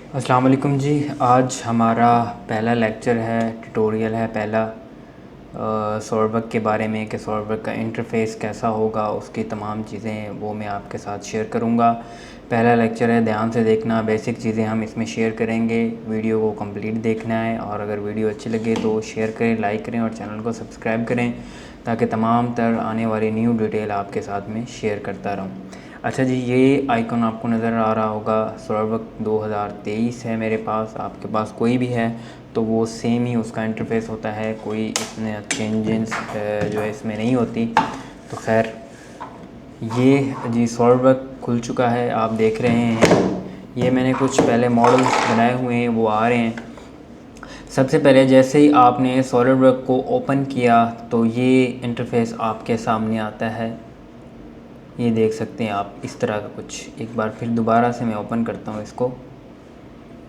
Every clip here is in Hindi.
अस्सलाम वालेकुम जी। आज हमारा पहला लेक्चर है, ट्यूटोरियल है पहला सॉल्वर के बारे में कि सॉल्वर का इंटरफ़ेस कैसा होगा, उसकी तमाम चीज़ें वो मैं आपके साथ शेयर करूँगा। पहला लेक्चर है, ध्यान से देखना, बेसिक चीज़ें हम इसमें शेयर करेंगे। वीडियो को कंप्लीट देखना है और अगर वीडियो अच्छी लगे तो शेयर करें, लाइक करें और चैनल को सब्सक्राइब करें ताकि तमाम तर आने वाली न्यू डिटेल आपके साथ में शेयर करता रहूँ। अच्छा जी, ये आइकॉन आपको नज़र आ रहा होगा, सॉल्वर 2023 है मेरे पास। आपके पास कोई भी है तो वो सेम ही उसका इंटरफ़ेस होता है, कोई इतने चेंजेस जो है इसमें नहीं होती। तो खैर ये जी सॉल्वर खुल चुका है, आप देख रहे हैं। ये मैंने कुछ पहले मॉडल्स बनाए हुए हैं, वो आ रहे हैं। सबसे पहले जैसे ही आपने सॉलिडवर्क को ओपन किया तो ये इंटरफ़ेस आपके सामने आता है। ये देख सकते हैं आप इस तरह का कुछ। एक बार फिर दोबारा से मैं ओपन करता हूँ इसको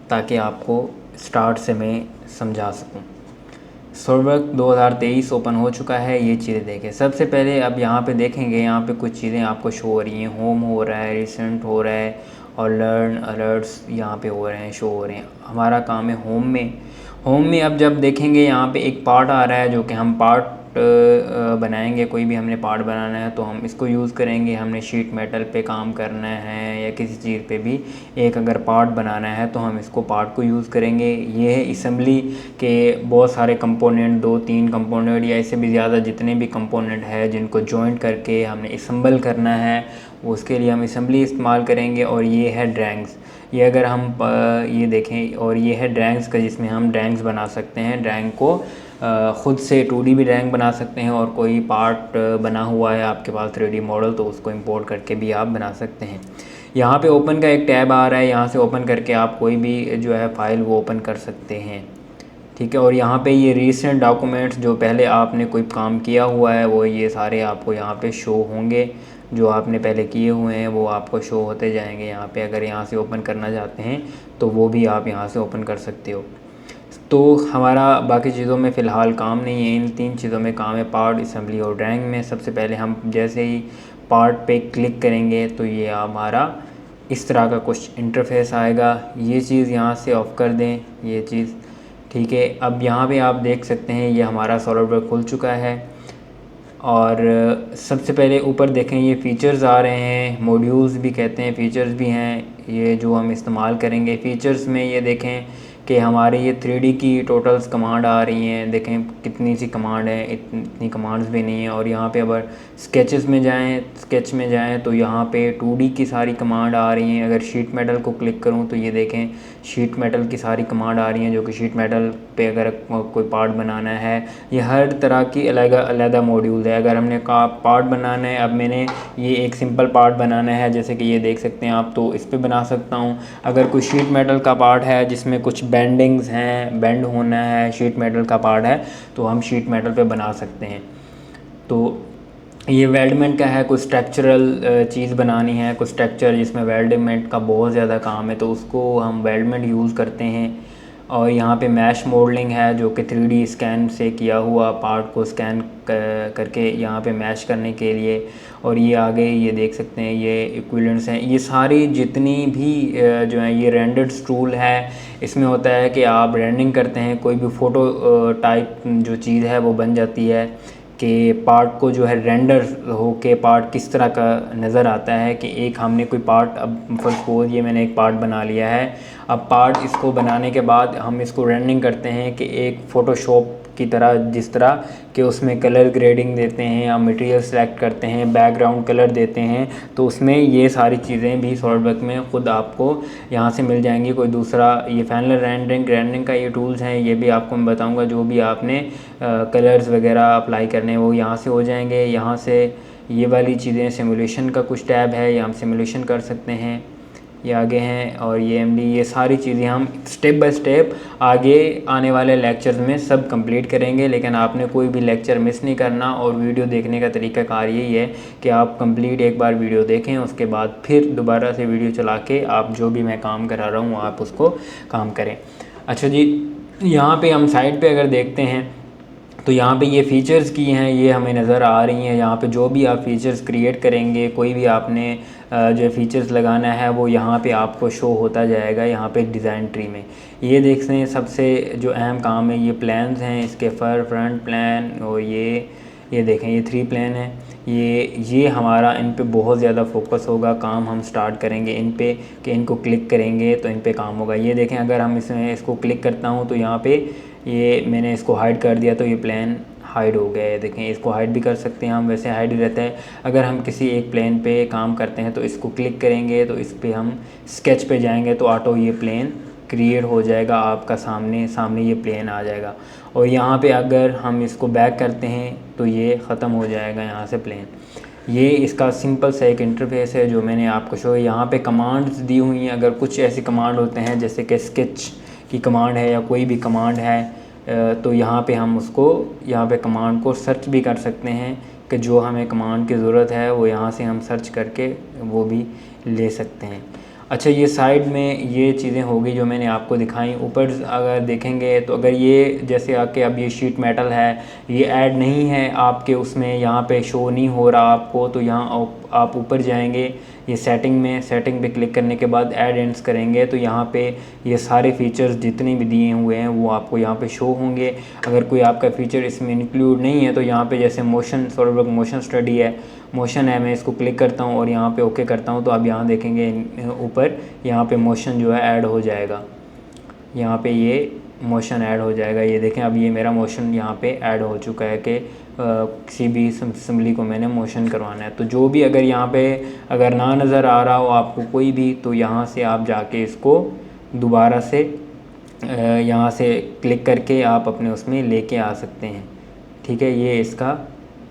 ताकि आपको स्टार्ट से मैं समझा सकूँ। सॉल्वर 2023 ओपन हो चुका है। ये चीज़ें देखें, सबसे पहले अब यहाँ पे देखेंगे, यहाँ पे कुछ चीज़ें आपको शो हो रही हैं। होम हो रहा है, रिसेंट हो रहा है और लर्न अलर्ट्स यहाँ पे हो रहे हैं, शो हो रहे हैं। हमारा काम है होम में। होम में अब जब देखेंगे यहाँ पे एक पार्ट आ रहा है जो कि हम पार्ट बनाएंगे। कोई भी हमने पार्ट बनाना है तो हम इसको यूज़ करेंगे। हमने शीट मेटल पे काम करना है या किसी चीज़ पे भी एक अगर पार्ट बनाना है तो हम इसको पार्ट को यूज़ करेंगे। ये है असम्बली के बहुत सारे कंपोनेंट, 2-3 कंपोनेंट या इससे भी ज़्यादा जितने भी कंपोनेंट है जिनको जॉइंट करके हमने असम्बल करना है, उसके लिए हम असम्बली इस्तेमाल करेंगे। और ये है ड्राइंग्स। ये अगर हम ये देखें, और ये है ड्राइंग्स का, जिसमें हम ड्राइंग्स बना सकते हैं। ड्राइंग को ख़ुद से 2D भी ड्राइंग बना सकते हैं और कोई पार्ट बना हुआ है आपके पास 3D मॉडल तो उसको इंपोर्ट करके भी आप बना सकते हैं। यहाँ पे ओपन का एक टैब आ रहा है, यहाँ से ओपन करके आप कोई भी जो है फ़ाइल वो ओपन कर सकते हैं, ठीक है। और यहाँ पे ये रीसेंट डॉक्यूमेंट्स जो पहले आपने कोई काम किया हुआ है वो ये सारे आपको यहाँ पे शो होंगे। जो आपने पहले किए हुए हैं वो आपको शो होते जाएंगे यहाँ पे। अगर यहाँ से ओपन करना चाहते हैं तो वो भी आप यहाँ से ओपन कर सकते हो। तो हमारा बाकी चीज़ों में फ़िलहाल काम नहीं है, इन 3 चीज़ों में काम है, पार्ट, असम्बली और ड्राइंग में। सबसे पहले हम जैसे ही पार्ट पे क्लिक करेंगे तो ये हमारा इस तरह का कुछ इंटरफेस आएगा। ये चीज़ यहाँ से ऑफ़ कर दें, ये चीज़, ठीक है। अब यहाँ पे आप देख सकते हैं ये हमारा सॉलिडवर्क खुल चुका है। और सबसे पहले ऊपर देखें, ये फ़ीचर्स आ रहे हैं, मॉड्यूल्स भी कहते हैं, फ़ीचर्स भी हैं ये जो हम इस्तेमाल करेंगे। फ़ीचर्स में ये देखें कि हमारे ये 3D की टोटल्स कमांड आ रही हैं। देखें कितनी सी कमांड है, इतनी कमांड्स भी नहीं है। और यहाँ पे अगर स्केच में जाएँ तो यहाँ पे 2D की सारी कमांड आ रही हैं। अगर शीट मेटल को क्लिक करूँ तो ये देखें शीट मेटल की सारी कमांड आ रही हैं, जो कि शीट मेटल पे अगर कोई पार्ट बनाना है, ये हर तरह की अलग-अलग मॉड्यूल है। अगर हमने का पार्ट बनाना है, अब मैंने ये एक सिंपल पार्ट बनाना है जैसे कि ये देख सकते हैं आप, तो इस पे बना सकता हूँ। अगर कोई शीट मेटल का पार्ट है जिसमें कुछ बेंडिंग्स हैं, बेंड होना है, शीट मेटल का पार्ट है तो हम शीट मेटल पे बना सकते हैं। तो ये वेल्डमेंट का है, कुछ स्ट्रक्चरल चीज़ बनानी है, कुछ स्ट्रक्चर जिसमें वेल्डमेंट का बहुत ज़्यादा काम है तो उसको हम वेल्डमेंट यूज़ करते हैं। और यहाँ पे मैश मॉडलिंग है जो कि 3D स्कैन से किया हुआ पार्ट को स्कैन करके यहाँ पे मैश करने के लिए। और ये आगे ये देख सकते हैं ये इक्विवेलेंट्स हैं। ये सारी जितनी भी जो है ये रेंडर्ड टूल है, इसमें होता है कि आप रेंडरिंग करते हैं, कोई भी फ़ोटो टाइप जो चीज़ है वो बन जाती है कि पार्ट को जो है रेंडर हो के पार्ट किस तरह का नज़र आता है। कि एक हमने कोई पार्ट, अब फर्स्ट सपोज ये मैंने एक पार्ट बना लिया है। अब पार्ट इसको बनाने के बाद हम इसको रेंडरिंग करते हैं कि एक फ़ोटोशॉप की तरह, जिस तरह कि उसमें कलर ग्रेडिंग देते हैं या मटेरियल सेलेक्ट करते हैं, बैकग्राउंड कलर देते हैं, तो उसमें ये सारी चीज़ें भी सॉलिडवर्क में ख़ुद आपको यहाँ से मिल जाएंगी। कोई दूसरा ये फाइनल रेंडरिंग का ये टूल्स हैं, ये भी आपको मैं बताऊँगा। जो भी आपने कलर्स वगैरह अप्लाई करने वो यहाँ से हो जाएंगे। यहाँ से ये वाली चीज़ें, सिमुलेशन का कुछ टैब है, ये हम सिमुलेशन कर सकते हैं, ये आगे हैं। और ये एमडी, ये सारी चीज़ें हम स्टेप बाय स्टेप आगे आने वाले लेक्चर्स में सब कंप्लीट करेंगे। लेकिन आपने कोई भी लेक्चर मिस नहीं करना। और वीडियो देखने का तरीक़ाकार यही है कि आप कंप्लीट एक बार वीडियो देखें, उसके बाद फिर दोबारा से वीडियो चला के आप जो भी मैं काम करा रहा हूँ आप उसको काम करें। अच्छा जी, यहाँ पे हम साइड पे अगर देखते हैं तो यहाँ पे ये फ़ीचर्स की हैं, ये हमें नज़र आ रही हैं। यहाँ पे जो भी आप फ़ीचर्स क्रिएट करेंगे, कोई भी आपने जो फ़ीचर्स लगाना है वो यहाँ पे आपको शो होता जाएगा यहाँ पे डिज़ाइन ट्री में। ये देख लें, सबसे जो अहम काम है ये प्लान्स हैं इसके, फ्रंट प्लान और ये देखें ये 3 प्लान है। ये हमारा इन पे बहुत ज़्यादा फोकस होगा, काम हम स्टार्ट करेंगे इन पे कि इनको क्लिक करेंगे तो इन पे काम होगा। ये देखें, अगर हम इसको क्लिक करता हूँ तो यहाँ पे ये मैंने इसको हाइड कर दिया तो ये प्लान हाइड हो गया है। देखें, इसको हाइड भी कर सकते हैं हम, वैसे हाइड ही रहता है। अगर हम किसी एक प्लेन पे काम करते हैं तो इसको क्लिक करेंगे तो इस पर हम स्केच पे जाएंगे तो ऑटो ये प्लेन क्रिएट हो जाएगा आपका, सामने ये प्लेन आ जाएगा। और यहाँ पे अगर हम इसको बैक करते हैं तो ये ख़त्म हो जाएगा यहाँ से प्लेन। ये इसका सिंपल सा एक इंटरफेस है जो मैंने आपको शो। यहाँ पे कमांड्स दी हुई हैं, अगर कुछ ऐसे कमांड होते हैं जैसे कि स्केच की कमांड है या कोई भी कमांड है तो यहाँ पे हम उसको यहाँ पे कमांड को सर्च भी कर सकते हैं कि जो हमें कमांड की ज़रूरत है वो यहाँ से हम सर्च करके वो भी ले सकते हैं। अच्छा, ये साइड में ये चीज़ें होगी जो मैंने आपको दिखाई। ऊपर अगर देखेंगे तो अगर ये जैसे आके अब ये शीट मेटल है, ये ऐड नहीं है आपके उसमें, यहाँ पे शो नहीं हो रहा आपको, तो यहाँ आप ऊपर जाएंगे, ये सेटिंग पे क्लिक करने के बाद ऐड एंड्स करेंगे तो यहाँ पे ये सारे फीचर्स जितने भी दिए हुए हैं वो आपको यहाँ पे शो होंगे। अगर कोई आपका फ़ीचर इसमें इंक्लूड नहीं है तो यहाँ पे जैसे सॉलिडवर्क मोशन स्टडी है, मोशन है, मैं इसको क्लिक करता हूँ और यहाँ पे ओके करता हूँ तो आप यहाँ देखेंगे ऊपर यहाँ पे मोशन जो है ऐड हो जाएगा, यहाँ पे ये मोशन ऐड हो जाएगा। ये देखें, अब ये मेरा मोशन यहाँ पे ऐड हो चुका है कि किसी भी असेंबली को मैंने मोशन करवाना है। तो जो भी अगर यहाँ पे अगर ना नज़र आ रहा हो आपको कोई भी, तो यहाँ से आप जाके इसको दोबारा से यहाँ से क्लिक करके आप अपने उसमें लेके आ सकते हैं। ठीक है, ये इसका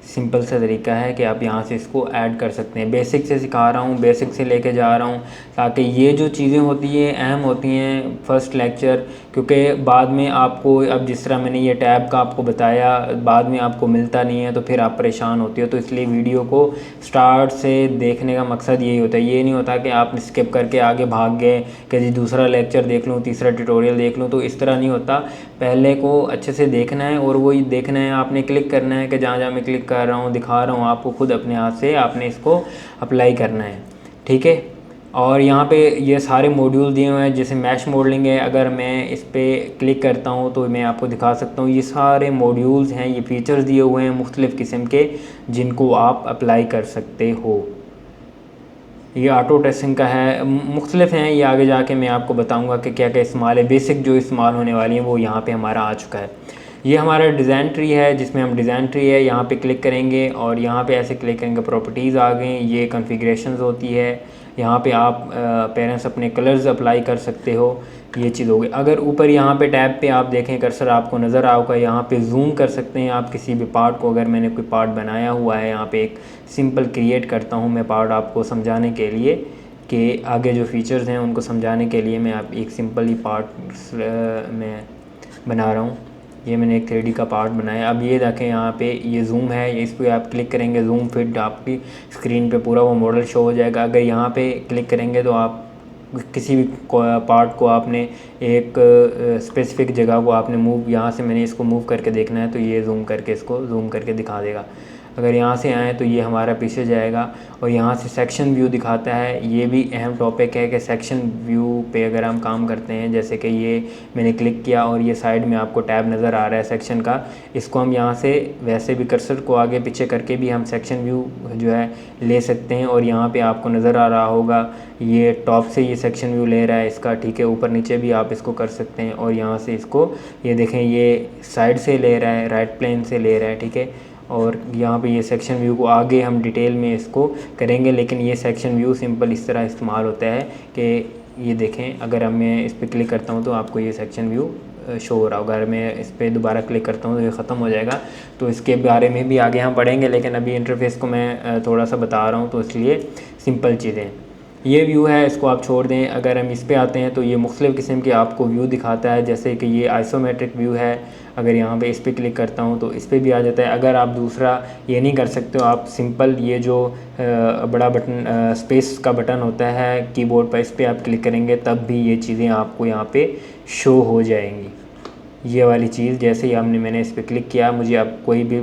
सिंपल सा तरीका है कि आप यहाँ से इसको ऐड कर सकते हैं। बेसिक से सिखा रहा हूँ, बेसिक से लेके जा रहा हूँ ताकि ये जो चीज़ें होती हैं अहम होती हैं फ़र्स्ट लेक्चर, क्योंकि बाद में आपको, अब जिस तरह मैंने ये टैब का आपको बताया, बाद में आपको मिलता नहीं है तो फिर आप परेशान होती हो। तो इसलिए वीडियो को स्टार्ट से देखने का मकसद यही होता है। ये नहीं होता कि आप स्किप करके आगे भाग गए कि जी दूसरा लेक्चर देख लूँ, तीसरा ट्यूटोरियल देख लूँ, तो इस तरह नहीं होता। पहले को अच्छे से देखना है और वही देखना है, आपने क्लिक करना है कि जहाँ मैं क्लिक कर रहा हूँ, दिखा रहा हूँ आपको, खुद अपने हाथ से आपने इसको अप्लाई करना है। ठीक है, और यहाँ पे ये सारे मॉड्यूल दिए हुए हैं, जैसे मैश मॉडलिंग है, अगर मैं इस पर क्लिक करता हूँ तो मैं आपको दिखा सकता हूँ। ये सारे मॉड्यूल्स हैं, ये फीचर्स दिए हुए हैं मुख्तलिफ़ किस्म के जिनको आप अप्लाई कर सकते हो। ये ऑटो टेस्टिंग का है, मुख्तलिफ हैं, ये आगे जाके मैं आपको बताऊंगा कि क्या क्या इस्तेमाल है। बेसिक जो इस्तेमाल होने वाली हैं वो यहाँ पे हमारा आ चुका है। ये हमारा डिज़ाइन ट्री है जिसमें हम डिज़ाइन ट्री है, यहाँ पे क्लिक करेंगे और यहाँ पे ऐसे क्लिक करेंगे, प्रॉपर्टीज़ आ गई, ये कॉन्फ़िगरेशंस होती है। यहाँ पे आप पेरेंट्स अपने कलर्स अप्लाई कर सकते हो, ये चीज़ हो गई। अगर ऊपर यहाँ पे टैब पे आप देखें कर्सर आपको नज़र आओगा, यहाँ पे जूम कर सकते हैं आप किसी भी पार्ट को। अगर मैंने कोई पार्ट बनाया हुआ है, यहाँ पे एक सिंपल क्रिएट करता हूँ मैं पार्ट आपको समझाने के लिए कि आगे जो फीचर्स हैं उनको समझाने के लिए मैं आप एक सिंपल ही पार्ट में बना रहा हूँ। ये मैंने एक 3D का पार्ट बनाया। अब ये देखें, यहाँ पे ये जूम है, इस पर आप क्लिक करेंगे, जूम फिट आपकी स्क्रीन पे पूरा वो मॉडल शो हो जाएगा। अगर यहाँ पे क्लिक करेंगे तो आप किसी भी पार्ट को आपने एक स्पेसिफिक जगह को आपने मूव, यहाँ से मैंने इसको मूव करके देखना है तो ये जूम करके इसको जूम करके दिखा देगा। अगर यहाँ से आएँ तो ये हमारा पीछे जाएगा और यहाँ से सेक्शन व्यू दिखाता है। ये भी अहम टॉपिक है कि सेक्शन व्यू पे अगर हम काम करते हैं, जैसे कि ये मैंने क्लिक किया और ये साइड में आपको टैब नज़र आ रहा है सेक्शन का, इसको हम यहाँ से वैसे भी कर्सर को आगे पीछे करके भी हम सेक्शन व्यू जो है ले सकते हैं। और यहाँ पर आपको नज़र आ रहा होगा ये टॉप से ये सेक्शन व्यू ले रहा है इसका, ठीक है, ऊपर नीचे भी आप इसको कर सकते हैं। और यहाँ से इसको ये देखें, ये साइड से ले रहा है, राइट प्लेन से ले रहा है, ठीक है। और यहाँ पे ये सेक्शन व्यू को आगे हम डिटेल में इसको करेंगे, लेकिन ये सेक्शन व्यू सिंपल इस तरह इस्तेमाल होता है कि ये देखें, अगर हम मैं इस पर क्लिक करता हूँ तो आपको ये सेक्शन व्यू शो हो रहा होगा। अगर मैं इस पर दोबारा क्लिक करता हूँ तो ये ख़त्म हो जाएगा। तो इसके बारे में भी आगे हम पढ़ेंगे, लेकिन अभी इंटरफेस को मैं थोड़ा सा बता रहा हूँ तो इसलिए सिंपल चीज़ें। ये व्यू है, इसको आप छोड़ दें। अगर हम इस पे आते हैं तो ये मुख्तलिफ़ किस्म के आपको व्यू दिखाता है, जैसे कि ये आइसोमेट्रिक व्यू है। अगर यहाँ पे इस पर क्लिक करता हूँ तो इस पर भी आ जाता है। अगर आप दूसरा ये नहीं कर सकते हो, आप सिंपल ये जो बड़ा बटन स्पेस का बटन होता है कीबोर्ड पर, इस पर आप क्लिक करेंगे तब भी ये चीज़ें आपको यहाँ पे शो हो जाएंगी। ये वाली चीज़ जैसे ही मैंने इस पर क्लिक किया, मुझे अब कोई भी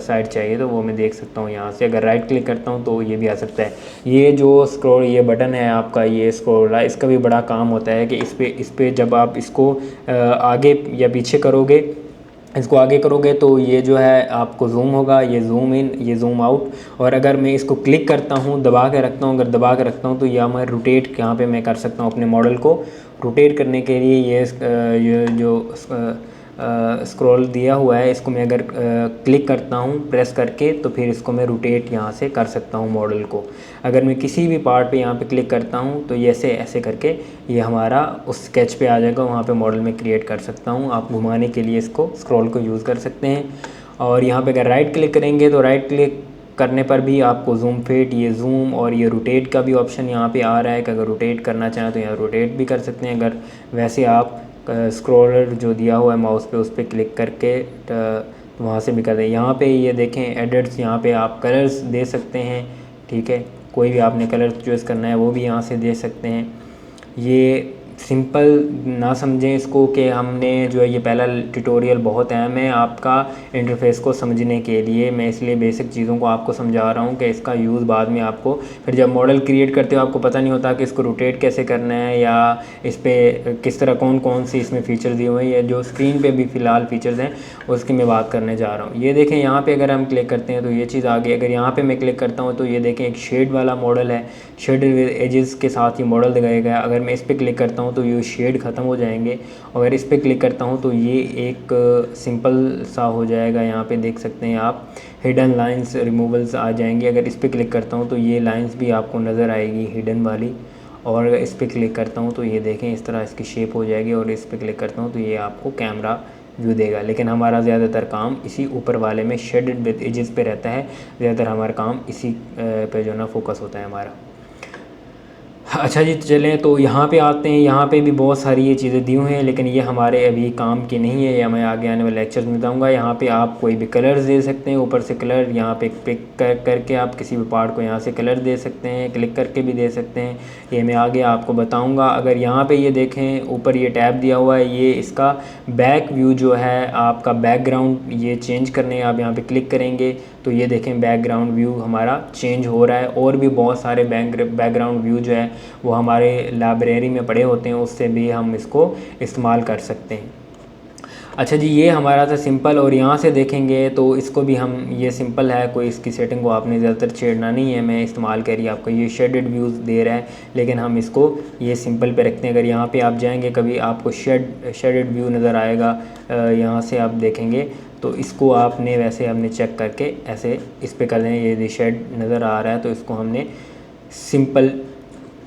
साइट चाहिए तो वो मैं देख सकता हूँ यहाँ से। अगर राइट क्लिक करता हूँ तो ये भी आ सकता है। ये जो स्क्रॉल ये बटन है आपका, ये स्क्रॉल है, इसका भी बड़ा काम होता है कि इस पे जब आप इसको आगे या पीछे करोगे, इसको आगे करोगे तो ये जो है आपको जूम होगा, ये जूम इन, ये जूम आउट। और अगर मैं इसको क्लिक करता हूँ, दबा के रखता हूँ, अगर दबा के रखता हूँ तो यह मैं रोटेट यहाँ पे मैं कर सकता हूँ अपने मॉडल को रोटेट करने के लिए। ये जो स्क्रॉल दिया हुआ है, इसको मैं अगर क्लिक करता हूँ प्रेस करके, तो फिर इसको मैं रोटेट यहाँ से कर सकता हूँ मॉडल को। अगर मैं किसी भी पार्ट पे यहाँ पे क्लिक करता हूँ तो ये ऐसे करके ये हमारा उस स्केच पे आ जाएगा, वहाँ पे मॉडल में क्रिएट कर सकता हूँ। आप घुमाने के लिए इसको स्क्रॉल को यूज़ कर सकते हैं। और यहाँ पे अगर राइट क्लिक करेंगे तो राइट क्लिक करने पर भी आपको जूम फिट, ये जूम और ये रोटेट का भी ऑप्शन यहाँ पे आ रहा है कि अगर रोटेट करना चाहें तो यहाँ रोटेट भी कर सकते हैं। अगर वैसे आप स्क्रॉलर जो दिया हुआ है माउस पे, उस पर क्लिक करके तो वहाँ से भी कर दें। यहाँ पे ये देखें एडिट्स, यहाँ पे आप कलर्स दे सकते हैं, ठीक है। कोई भी आपने कलर चॉइस करना है वो भी यहाँ से दे सकते हैं। ये सिंपल ना समझें इसको कि हमने जो है ये पहला ट्यूटोरियल बहुत अहम है आपका इंटरफेस को समझने के लिए। मैं इसलिए बेसिक चीज़ों को आपको समझा रहा हूँ कि इसका यूज़ बाद में आपको फिर जब मॉडल क्रिएट करते हो आपको पता नहीं होता कि इसको रोटेट कैसे करना है या इस पर किस तरह कौन सी इसमें फ़ीचर दिए हुए हैं, या जो स्क्रीन पर भी फ़िलहाल फ़ीचर्स हैं उसकी मैं बात करने जा रहा हूँ। ये देखें यहाँ पर अगर हम क्लिक करते हैं तो ये चीज़ आ गई। अगर यहाँ पर मैं क्लिक करता हूँ तो ये देखें एक शेड वाला मॉडल है, शेडेड विद एजेस के साथ ये मॉडल दिखाया गया। अगर मैं इस पर क्लिक करता हूँ तो ये शेड ख़त्म हो जाएंगे। अगर इस पर क्लिक करता हूँ तो ये एक सिंपल सा हो जाएगा। यहाँ पे देख सकते हैं आप हिडन लाइंस रिमूवल्स आ जाएंगे। अगर इस पर क्लिक करता हूँ तो ये लाइंस भी आपको नज़र आएगी हिडन वाली। और अगर इस पर क्लिक करता हूँ तो ये देखें इस तरह इसकी शेप हो जाएगी। और इस पर क्लिक करता हूँ तो ये आपको कैमरा व्यू देगा। लेकिन हमारा ज़्यादातर काम इसी ऊपर वाले में शेडेड विद एजेस पे रहता है, ज़्यादातर हमारा काम इसी पे जो ना फोकस होता है हमारा। अच्छा जी चलें तो यहाँ पे आते हैं। यहाँ पे भी बहुत सारी ये चीज़ें दी हुई हैं लेकिन ये हमारे अभी काम की नहीं है, या मैं आगे आने वाले लेक्चर्स में बताऊँगा। यहाँ पे आप कोई भी कलर्स दे सकते हैं, ऊपर से कलर यहाँ पे पिक करके आप किसी भी पार्ट को यहाँ से कलर दे सकते हैं, क्लिक करके भी दे सकते हैं। ये मैं आगे आपको बताऊँगा। अगर यहाँ पर ये देखें ऊपर ये टैब दिया हुआ है, ये इसका बैक व्यू जो है आपका बैकग्राउंड ये चेंज करने आप यहाँ पर क्लिक करेंगे तो ये देखें बैकग्राउंड व्यू हमारा चेंज हो रहा है। और भी बहुत सारे बैकग्राउंड व्यू जो है वो हमारे लाइब्रेरी में पड़े होते हैं, उससे भी हम इसको इस्तेमाल कर सकते हैं। अच्छा जी ये हमारा था सिंपल। और यहाँ से देखेंगे तो इसको भी हम, ये सिंपल है, कोई इसकी सेटिंग को आपने ज़्यादातर छेड़ना नहीं है। मैं इस्तेमाल करी आपको ये शेडेड व्यूज़ दे रहा है लेकिन हम इसको ये सिंपल पे रखते हैं। अगर यहाँ पे आप जाएंगे कभी आपको शेडेड व्यू नज़र आएगा, यहाँ से आप देखेंगे तो इसको आपने वैसे हमने चेक करके ऐसे इस पर कर दें। ये शेड नज़र आ रहा है तो इसको हमने सिंपल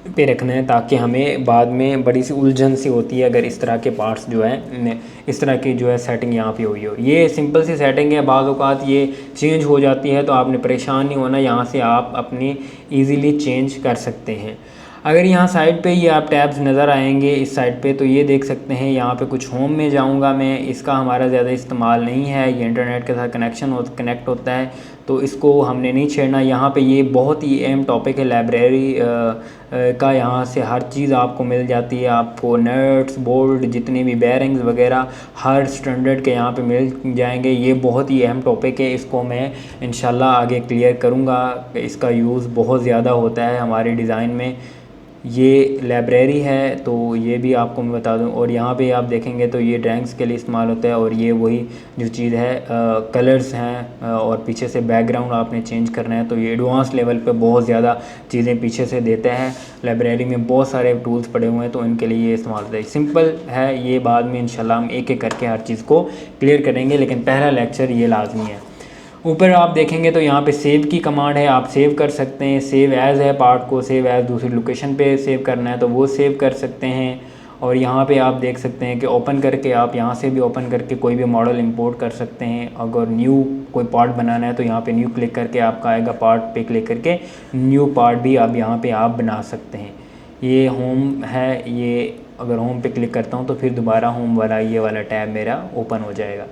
पे रखना है ताकि हमें बाद में बड़ी सी उलझन सी होती है अगर इस तरह के पार्ट्स जो है इस तरह की जो है सेटिंग यहाँ पे हुई हो। ये सिंपल सी सेटिंग है, बाज़ औक़ात ये चेंज हो जाती है तो आपने परेशान नहीं होना, यहाँ से आप अपनी ईज़िली चेंज कर सकते हैं। अगर यहाँ साइड पे ये आप टैब्स नज़र आएंगे इस साइड पे तो ये देख सकते हैं। यहाँ पे कुछ होम में जाऊँगा मैं, इसका हमारा ज़्यादा इस्तेमाल नहीं है, ये इंटरनेट के साथ कनेक्ट होता है तो इसको हमने नहीं छेड़ना। यहाँ पे ये बहुत ही अहम टॉपिक है लाइब्रेरी का, यहाँ से हर चीज़ आपको मिल जाती है। आपको नट्स बोल्ट जितने भी बेयरिंग्स वगैरह हर स्टैंडर्ड के यहाँ पे मिल जाएंगे। ये बहुत ही अहम टॉपिक है, इसको मैं इंशाल्लाह आगे क्लियर करूँगा। इसका यूज़ बहुत ज़्यादा होता है हमारे डिज़ाइन में। ये लाइब्रेरी है तो ये भी आपको मैं बता दूं। और यहाँ पे आप देखेंगे तो ये ड्राइंग्स के लिए इस्तेमाल होता है। और ये वही जो चीज़ है कलर्स हैं और पीछे से बैकग्राउंड आपने चेंज करना है तो ये एडवांस लेवल पे बहुत ज़्यादा चीज़ें पीछे से देता है। लाइब्रेरी में बहुत सारे टूल्स पड़े हुए हैं तो इनके लिए ये इस्तेमाल होता है। सिंपल है ये, बाद में इंशाल्लाह हम एक एक करके हर चीज़ को क्लियर करेंगे लेकिन पहला लेक्चर ये लाजमी है। ऊपर आप देखेंगे तो यहाँ पे सेव की कमांड है, आप सेव कर सकते हैं। सेव एज़ है, पार्ट को सेव एज़ दूसरी लोकेशन पे सेव करना है तो वो सेव कर सकते हैं। और यहाँ पे आप देख सकते हैं कि ओपन करके आप यहाँ से भी ओपन करके कोई भी मॉडल इंपोर्ट कर सकते हैं। अगर न्यू कोई पार्ट बनाना है तो यहाँ पे न्यू क्लिक करके आपका आएगा, पार्ट पे क्लिक करके न्यू पार्ट भी आप यहाँ पे आप बना सकते हैं। ये होम है, ये अगर होम पे क्लिक करता हूँ तो फिर दोबारा होम वाला ये वाला टैब मेरा ओपन हो जाएगा।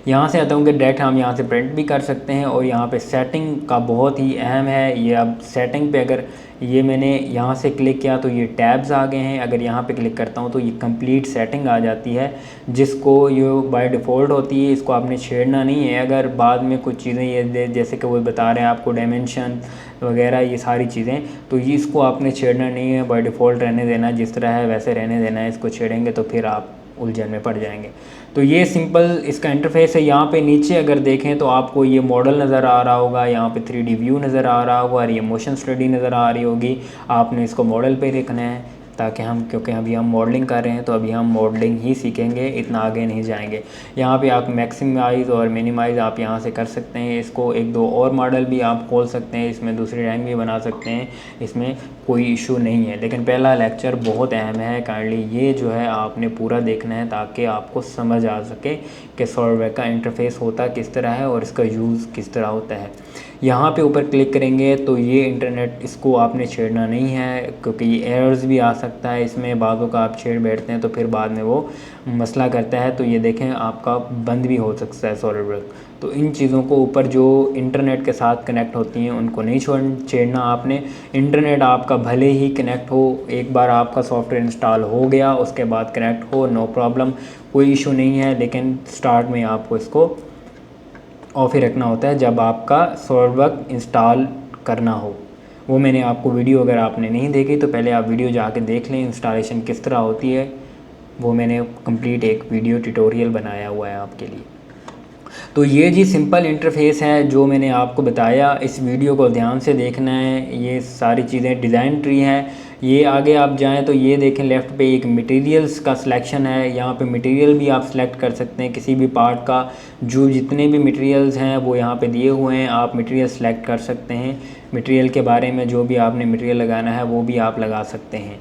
यहाँ से आता हूँ कि डायरेक्ट हम यहाँ से प्रिंट भी कर सकते हैं। और यहाँ पे सेटिंग का बहुत ही अहम है ये। अब सेटिंग पे अगर ये मैंने यहाँ से क्लिक किया तो ये टैब्स आ गए हैं। अगर यहाँ पे क्लिक करता हूँ तो ये कंप्लीट सेटिंग आ जाती है, जिसको ये बाय डिफ़ॉल्ट होती है, इसको आपने छेड़ना नहीं है। अगर बाद में कुछ चीज़ें ये जैसे कि वो बता रहे हैं आपको डायमेंशन वगैरह ये सारी चीज़ें, तो ये इसको आपने छेड़ना नहीं है, बाय डिफ़ॉल्ट रहने देना, जिस तरह है वैसे रहने देना है। इसको छेड़ेंगे तो फिर आप उलझन में पड़ जाएंगे। तो ये सिंपल इसका इंटरफेस है। यहाँ पे नीचे अगर देखें तो आपको ये मॉडल नज़र आ रहा होगा, यहाँ पे 3D व्यू नज़र आ रहा होगा और ये मोशन स्टडी नज़र आ रही होगी। आपने इसको मॉडल पे रखना है ताकि हम, क्योंकि अभी हम मॉडलिंग कर रहे हैं तो अभी हम मॉडलिंग ही सीखेंगे, इतना आगे नहीं जाएंगे। यहाँ पे आप मैक्सिमाइज़ और मिनिमाइज़ आप यहाँ से कर सकते हैं। इसको एक दो और मॉडल भी आप खोल सकते हैं, इसमें दूसरी रैंक भी बना सकते हैं, इसमें कोई इशू नहीं है। लेकिन पहला लेक्चर बहुत अहम है, काइंडली ये जो है आपने पूरा देखना है ताकि आपको समझ आ सके कि सॉफ्टवेयर का इंटरफेस होता किस तरह है और इसका यूज़ किस तरह होता है। यहाँ पे ऊपर क्लिक करेंगे तो ये इंटरनेट, इसको आपने छेड़ना नहीं है क्योंकि ये एरर्स भी आ सकता है इसमें। बाज़ों का आप छेड़ बैठते हैं तो फिर बाद में वो मसला करता है। तो ये देखें आपका बंद भी हो सकता है सॉलिडवर्क। तो इन चीज़ों को ऊपर जो इंटरनेट के साथ कनेक्ट होती हैं उनको नहीं छेड़ना आपने। इंटरनेट आपका भले ही कनेक्ट हो, एक बार आपका सॉफ्टवेयर इंस्टॉल हो गया उसके बाद कनेक्ट हो, नो प्रॉब्लम, कोई इशू नहीं है। लेकिन स्टार्ट में आपको इसको ऑफ ही रखना होता है जब आपका सॉफ्टवेयर इंस्टॉल करना हो। वो मैंने आपको वीडियो, अगर आपने नहीं देखी तो पहले आप वीडियो जाके देख लें इंस्टॉलेशन किस तरह होती है। वो मैंने कंप्लीट एक वीडियो ट्यूटोरियल बनाया हुआ है आपके लिए। तो ये जी सिंपल इंटरफेस है जो मैंने आपको बताया। इस वीडियो को ध्यान से देखना है। ये सारी चीज़ें डिज़ाइन ट्री हैं। ये आगे आप जाएं तो ये देखें लेफ़्ट पे एक मटेरियल्स का सिलेक्शन है। यहाँ पे मटेरियल भी आप सेलेक्ट कर सकते हैं किसी भी पार्ट का। जो जितने भी मटेरियल्स हैं वो यहाँ पे दिए हुए हैं, आप मटेरियल सेलेक्ट कर सकते हैं। मटेरियल के बारे में जो भी आपने मटेरियल लगाना है वो भी आप लगा सकते हैं।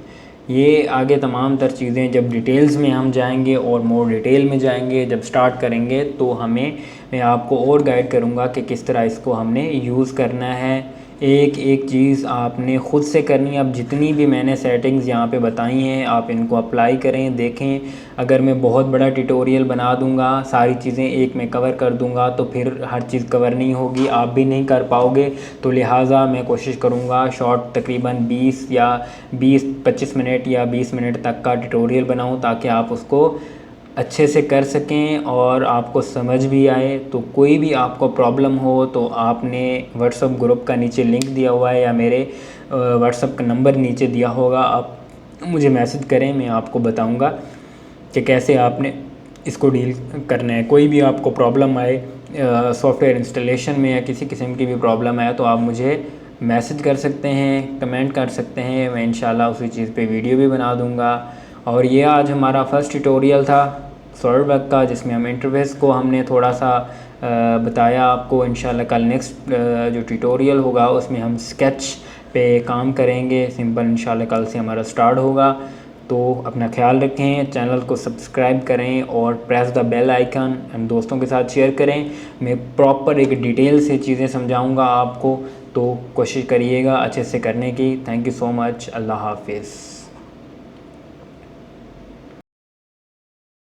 ये आगे तमाम तर चीज़ें जब डिटेल्स में हम जाएंगे और मोर डिटेल में जाएंगे, जब स्टार्ट करेंगे तो मैं आपको और गाइड करूँगा कि किस तरह इसको हमने यूज़ करना है। एक एक चीज़ आपने ख़ुद से करनी है। अब जितनी भी मैंने सेटिंग्स यहाँ पे बताई हैं आप इनको अप्लाई करें, देखें। अगर मैं बहुत बड़ा ट्यूटोरियल बना दूँगा, सारी चीज़ें एक में कवर कर दूँगा तो फिर हर चीज़ कवर नहीं होगी, आप भी नहीं कर पाओगे। तो लिहाजा मैं कोशिश करूँगा शॉर्ट तकरीबन 20 या 20-25 मिनट या 20 मिनट तक का ट्यूटोरियल बनाऊँ ताकि आप उसको अच्छे से कर सकें और आपको समझ भी आए। तो कोई भी आपको प्रॉब्लम हो तो आपने व्हाट्सएप ग्रुप का नीचे लिंक दिया हुआ है या मेरे व्हाट्सएप का नंबर नीचे दिया होगा, आप मुझे मैसेज करें, मैं आपको बताऊंगा कि कैसे आपने इसको डील करना है। कोई भी आपको प्रॉब्लम आए सॉफ्टवेयर इंस्टॉलेशन में या किसी किस्म की भी प्रॉब्लम आए तो आप मुझे मैसेज कर सकते हैं, कमेंट कर सकते हैं। मैं इंशाल्लाह उसी चीज़ पे वीडियो भी बना दूंगा। और ये आज हमारा फर्स्ट ट्यूटोरियल था सॉफ्टवेयर का, जिसमें हम इंटरफेस को हमने थोड़ा सा बताया आपको। इंशाल्लाह कल नेक्स्ट जो ट्यूटोरियल होगा उसमें हम स्केच पे काम करेंगे सिंपल। इंशाल्लाह कल से हमारा स्टार्ट होगा। तो अपना ख्याल रखें, चैनल को सब्सक्राइब करें और press the bell icon and दोस्तों के साथ शेयर करें। मैं प्रॉपर एक डिटेल से चीज़ें समझाऊंगा आपको, तो कोशिश करिएगा अच्छे से करने की। Thank you so much. अल्लाह हाफिज़।